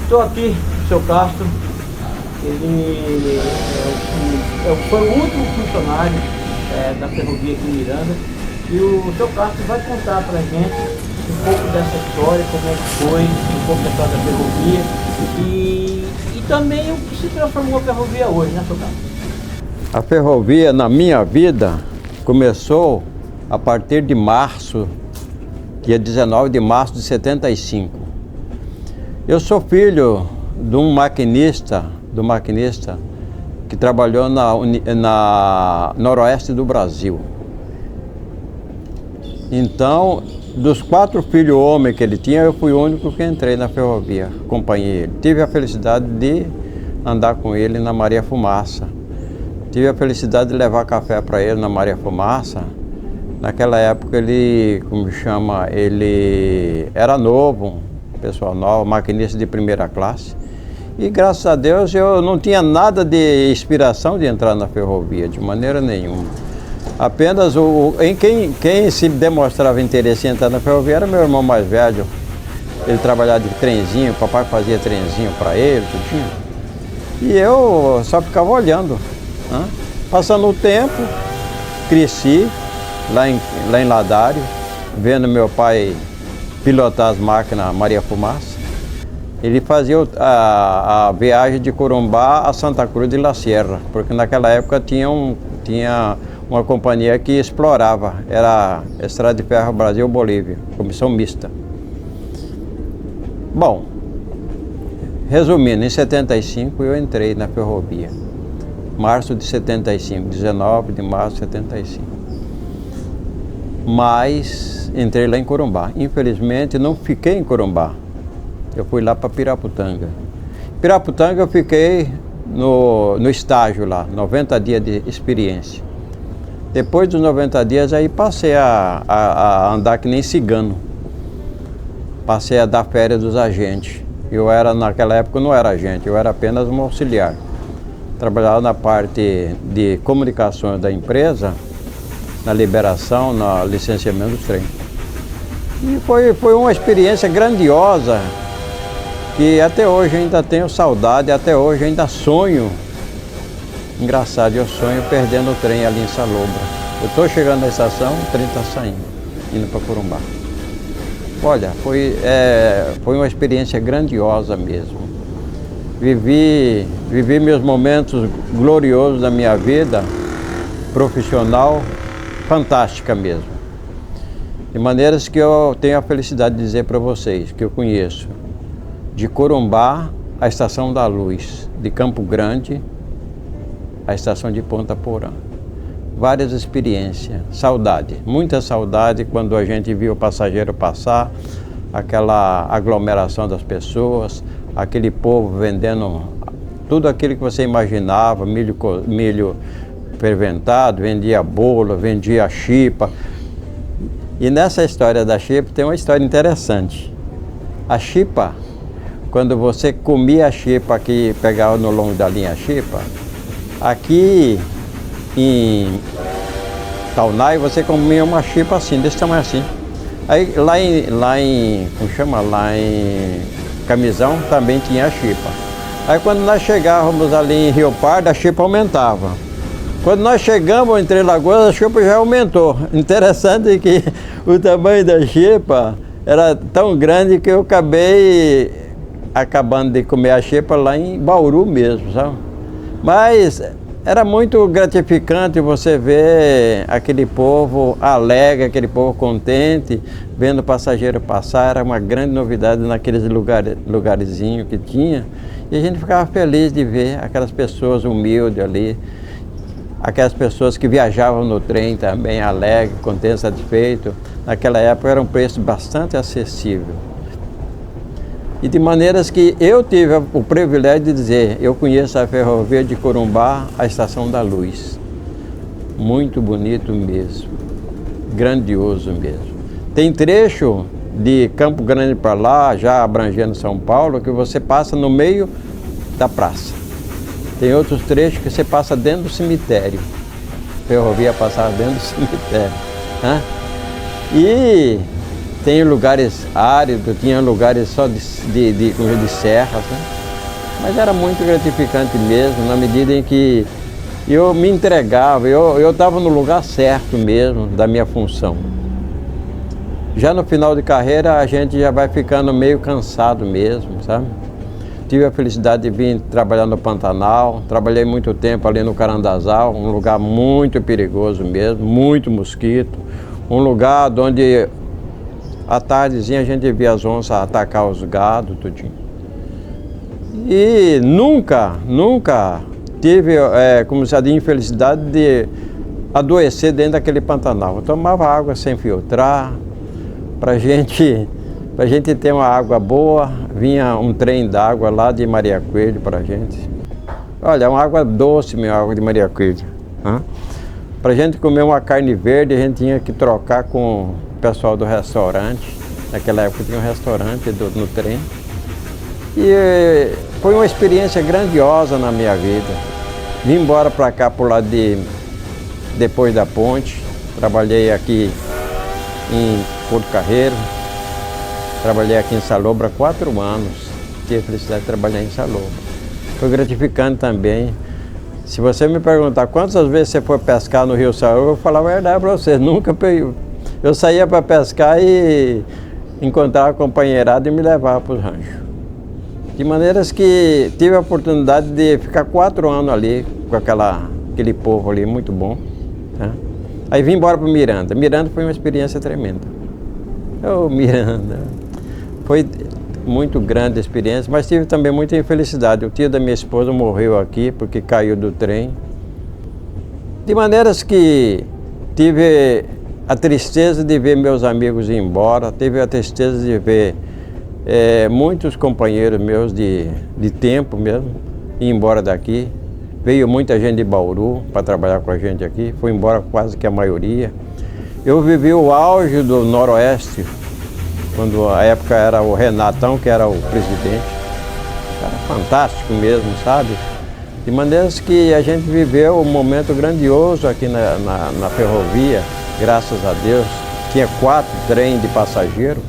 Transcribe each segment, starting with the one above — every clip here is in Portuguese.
Estou aqui, o seu Castro, ele foi o último funcionário da ferrovia aqui em Miranda, e o seu Castro vai contar para a gente um pouco dessa história, como é que foi, um pouco da história da ferrovia e também o que se transformou a ferrovia hoje, né, seu Castro? A ferrovia na minha vida começou a partir de março, dia 19 de março de 75. Eu sou filho de um maquinista, que trabalhou na Noroeste do Brasil. Então, dos 4 filhos homens que ele tinha, eu fui o único que entrei na ferrovia, acompanhei ele. Tive a felicidade de andar com ele na Maria Fumaça. Tive a felicidade de levar café para ele na Maria Fumaça. Naquela época ele, ele era novo, pessoal novo, maquinista de primeira classe. E graças a Deus eu não tinha nada de inspiração de entrar na ferrovia, de maneira nenhuma. Apenas quem se demonstrava interesse em entrar na ferrovia era meu irmão mais velho. Ele trabalhava de trenzinho, o papai fazia trenzinho para ele, tudinho. E eu só ficava olhando. Né? Passando o tempo, cresci lá em Ladário, vendo meu pai pilotar as máquinas Maria Fumaça. Ele fazia a viagem de Corumbá a Santa Cruz de la Sierra, porque naquela época tinha uma companhia que explorava, era Estrada de Ferro Brasil-Bolívia, comissão mista. Bom, resumindo, em 75 eu entrei na ferrovia, março de 75, 19 de março de 75. Mas entrei lá em Corumbá. Infelizmente não fiquei em Corumbá. Eu fui lá para Piraputanga. Piraputanga eu fiquei no estágio lá, 90 dias de experiência. Depois dos 90 dias aí passei a andar que nem cigano. Passei a dar férias dos agentes. Naquela época eu não era agente, eu era apenas um auxiliar. Trabalhava na parte de comunicações da empresa, na liberação, no licenciamento dos trens. E foi uma experiência grandiosa, que até hoje ainda tenho saudade, até hoje ainda sonho. Engraçado, eu sonho perdendo o trem ali em Salobra. Eu estou chegando na estação, o trem está saindo, indo para Corumbá. Olha, foi uma experiência grandiosa mesmo. Vivi meus momentos gloriosos da minha vida profissional, fantástica mesmo. De maneiras que eu tenho a felicidade de dizer para vocês que eu conheço de Corumbá a Estação da Luz, de Campo Grande a Estação de Ponta Porã. Várias experiências, saudade, muita saudade quando a gente viu o passageiro passar, aquela aglomeração das pessoas, aquele povo vendendo tudo aquilo que você imaginava, milho fermentado, vendia bolo, vendia chipa. E nessa história da chipa tem uma história interessante. A chipa, quando você comia a chipa aqui, pegava no longo da linha chipa, aqui em Taunay você comia uma chipa assim, desse tamanho assim. Aí lá em Camisão também tinha a chipa. Aí quando nós chegávamos ali em Rio Pardo, a chipa aumentava. Quando nós chegamos entre Lagoas, a chipa já aumentou. Interessante que o tamanho da chipa era tão grande que eu acabei acabando de comer a chipa lá em Bauru mesmo, sabe? Mas era muito gratificante você ver aquele povo alegre, aquele povo contente, vendo o passageiro passar. Era uma grande novidade naqueles lugarzinhos que tinha. E a gente ficava feliz de ver aquelas pessoas humildes ali, aquelas pessoas que viajavam no trem também, alegre, contente, satisfeito. Naquela época era um preço bastante acessível. E de maneiras que eu tive o privilégio de dizer, eu conheço a ferrovia de Corumbá, a Estação da Luz. Muito bonito mesmo, grandioso mesmo. Tem trecho de Campo Grande para lá, já abrangendo São Paulo, que você passa no meio da praça. Tem outros trechos que você passa dentro do cemitério. A ferrovia passava dentro do cemitério. Né? E tem lugares áridos, tinha lugares só de serras, né? Mas era muito gratificante mesmo, na medida em que eu me entregava, eu estava no lugar certo mesmo da minha função. Já no final de carreira a gente já vai ficando meio cansado mesmo, sabe? Tive a felicidade de vir trabalhar no Pantanal, trabalhei muito tempo ali no Carandazal, um lugar muito perigoso mesmo, muito mosquito, um lugar onde à tardezinha a gente via as onças atacar os gados, tudinho. E nunca tive, como se diz, infelicidade de adoecer dentro daquele Pantanal. Eu tomava água sem filtrar, pra gente ter uma água boa, vinha um trem d'água lá de Maria Coelho pra gente. Olha, uma água doce, minha água de Maria Coelho. Né? Pra gente comer uma carne verde, a gente tinha que trocar com o pessoal do restaurante. Naquela época tinha um restaurante no trem. E foi uma experiência grandiosa na minha vida. Vim embora pra cá por lá depois da ponte. Trabalhei aqui em Porto Carreiro. Trabalhei aqui em Salobra 4 anos. Tive a felicidade de trabalhar em Salobra. Foi gratificante também. Se você me perguntar quantas vezes você foi pescar no Rio Salobra, eu vou falar a verdade para você. Nunca eu saía para pescar e encontrava a companheirada e me levava para os ranchos. De maneiras que tive a oportunidade de ficar 4 anos ali com aquele povo ali, muito bom. Né? Aí vim embora para Miranda. Miranda foi uma experiência tremenda. Miranda. Foi muito grande a experiência, mas tive também muita infelicidade. O tio da minha esposa morreu aqui porque caiu do trem. De maneiras que tive a tristeza de ver meus amigos ir embora, tive a tristeza de ver muitos companheiros meus de tempo mesmo ir embora daqui. Veio muita gente de Bauru para trabalhar com a gente aqui, foi embora quase que a maioria. Eu vivi o auge do Noroeste, quando a época era o Renatão, que era o presidente. Era fantástico mesmo, sabe? De maneiras que a gente viveu um momento grandioso aqui na ferrovia, graças a Deus. Tinha 4 trens de passageiro.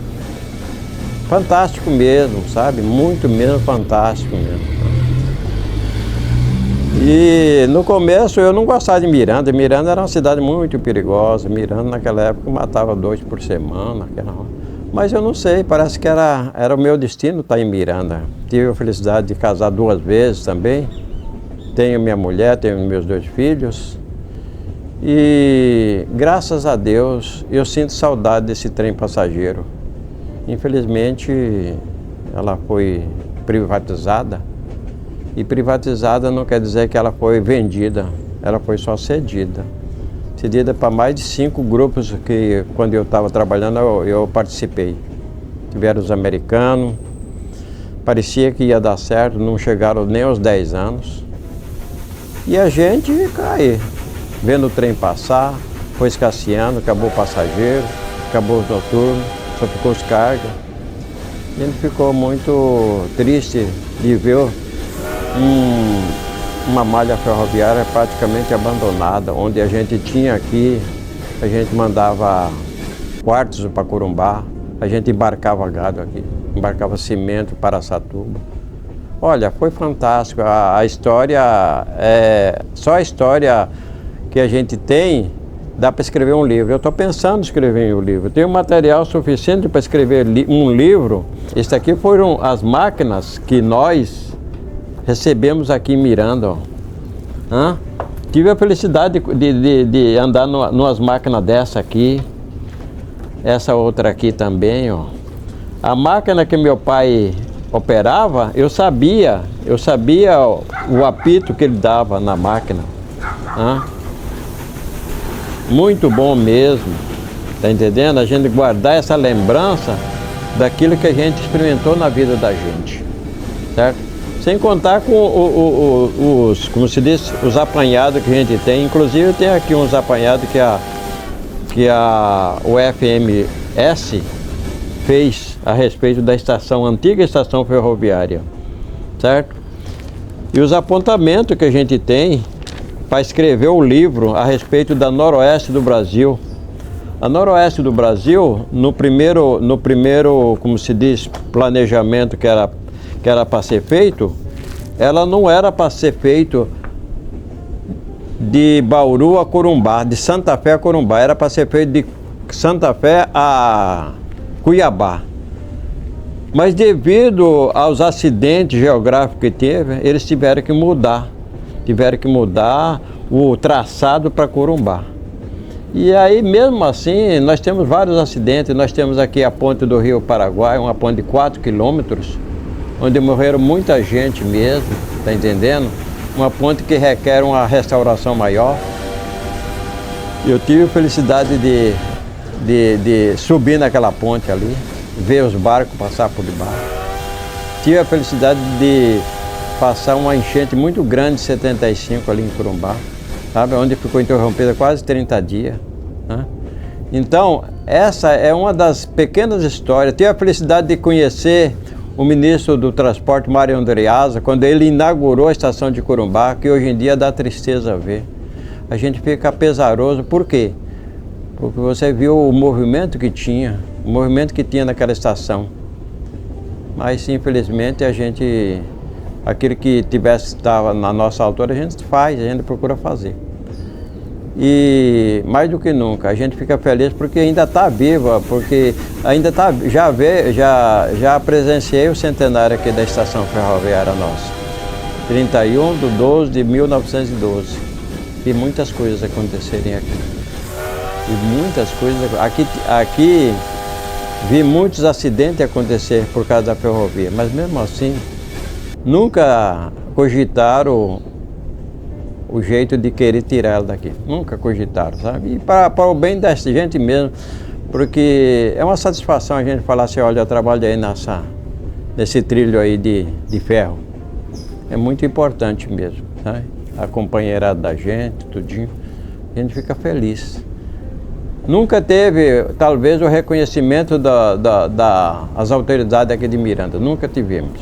Fantástico mesmo, sabe? Muito mesmo fantástico mesmo. E no começo eu não gostava de Miranda. Miranda era uma cidade muito perigosa. Miranda naquela época matava 2 por semana. Mas eu não sei, parece que era o meu destino estar em Miranda. Tive a felicidade de casar 2 vezes também. Tenho minha mulher, tenho meus 2 filhos. E graças a Deus eu sinto saudade desse trem passageiro. Infelizmente ela foi privatizada. E privatizada não quer dizer que ela foi vendida, ela foi só cedida. Cedida para mais de 5 grupos que, quando eu estava trabalhando, eu participei. Tiveram os americanos, parecia que ia dar certo, não chegaram nem aos 10 anos. E a gente caiu, vendo o trem passar, foi escasseando, acabou o passageiro, acabou os noturnos, só ficou os cargas. A gente ficou muito triste de ver uma malha ferroviária praticamente abandonada, onde a gente tinha aqui, a gente mandava quartos para Corumbá, a gente embarcava gado aqui, embarcava cimento para Araçatuba. Olha, foi fantástico, a história, só a história que a gente tem, dá para escrever um livro. Eu estou pensando em escrever um livro, tenho material suficiente para escrever um livro. Este aqui foram as máquinas que nós recebemos aqui em Miranda. Tive a felicidade de andar numas máquinas dessa aqui. Essa outra aqui também, ó. A máquina que meu pai operava, eu sabia o apito que ele dava na máquina. Muito bom mesmo, tá entendendo? A gente guardar essa lembrança daquilo que a gente experimentou na vida da gente, certo? Sem contar com como se diz, os apanhados que a gente tem. Inclusive tem aqui uns apanhados que a UFMS fez a respeito da antiga estação ferroviária, certo? E os apontamentos que a gente tem para escrever o livro a respeito da Noroeste do Brasil, A noroeste do Brasil, no primeiro, como se diz, planejamento que era para ser feito, ela não era para ser feito de Bauru a Corumbá, de Santa Fé a Corumbá, era para ser feito de Santa Fé a Cuiabá. Mas devido aos acidentes geográficos que teve, eles tiveram que mudar o traçado para Corumbá. E aí, mesmo assim, nós temos vários acidentes. Nós temos aqui a ponte do Rio Paraguai, uma ponte de 4 quilômetros, onde morreram muita gente mesmo, tá entendendo? Uma ponte que requer uma restauração maior. Eu tive a felicidade de subir naquela ponte ali, ver os barcos passar por debaixo. Tive a felicidade de passar uma enchente muito grande, 75, ali em Corumbá, sabe? Onde ficou interrompida quase 30 dias. Né? Então, essa é uma das pequenas histórias. Tive a felicidade de conhecer o ministro do Transporte, Mário Andreasa, quando ele inaugurou a estação de Corumbá, que hoje em dia dá tristeza ver. A gente fica pesaroso, por quê? Porque você viu o movimento que tinha naquela estação. Mas, infelizmente, aquilo que estava na nossa altura, a gente procura fazer. E mais do que nunca, a gente fica feliz porque ainda está viva, porque ainda está, já presenciei o centenário aqui da estação ferroviária nossa. 31/12/1912. Vi muitas coisas acontecerem aqui. E muitas coisas. Aqui vi muitos acidentes acontecer por causa da ferrovia, mas mesmo assim, nunca cogitaram o jeito de querer tirar ela daqui. Nunca cogitaram, sabe? E para o bem dessa gente mesmo, porque é uma satisfação a gente falar assim, olha, eu trabalho aí nesse trilho aí de ferro. É muito importante mesmo, sabe? A companheirada da gente, tudinho, a gente fica feliz. Nunca teve, talvez, o reconhecimento das autoridades aqui de Miranda, nunca tivemos.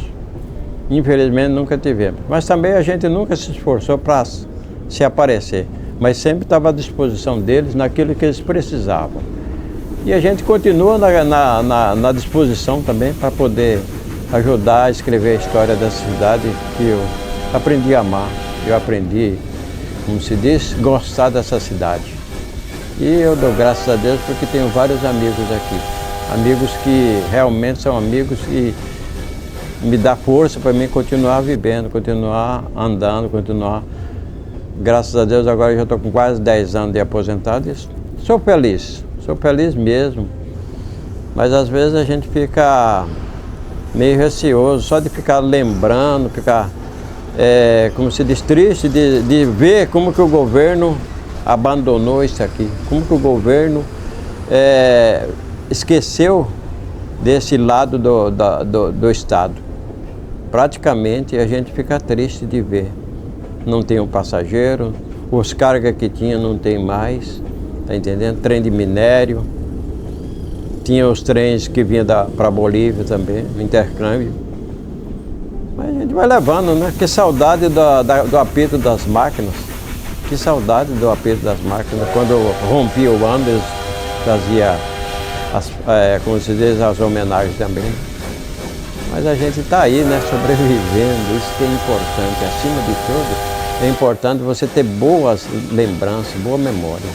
Infelizmente, nunca tivemos. Mas também a gente nunca se esforçou para se aparecer, mas sempre estava à disposição deles naquilo que eles precisavam. E a gente continua na disposição também para poder ajudar a escrever a história dessa cidade que eu aprendi a amar. Eu aprendi, como se diz, gostar dessa cidade. E eu dou graças a Deus porque tenho vários amigos aqui. Amigos que realmente são amigos que me dão força para mim continuar vivendo, continuar andando, continuar. Graças a Deus agora eu já estou com quase 10 anos de aposentado e sou feliz mesmo. Mas às vezes a gente fica meio receoso só de ficar lembrando, como se diz, triste de ver como que o governo abandonou isso aqui, como que o governo esqueceu desse lado do Estado. Praticamente a gente fica triste de ver. Não tem um passageiro, os cargas que tinha não tem mais, tá entendendo? Trem de minério, tinha os trens que vinham para a Bolívia também, o intercâmbio. Mas a gente vai levando, né? Que saudade do apito das máquinas, que saudade do apito das máquinas. Quando rompia o ano, eles faziam, como se diz, as homenagens também. Mas a gente está aí, né, sobrevivendo, isso que é importante. Acima de tudo, é importante você ter boas lembranças, boa memória.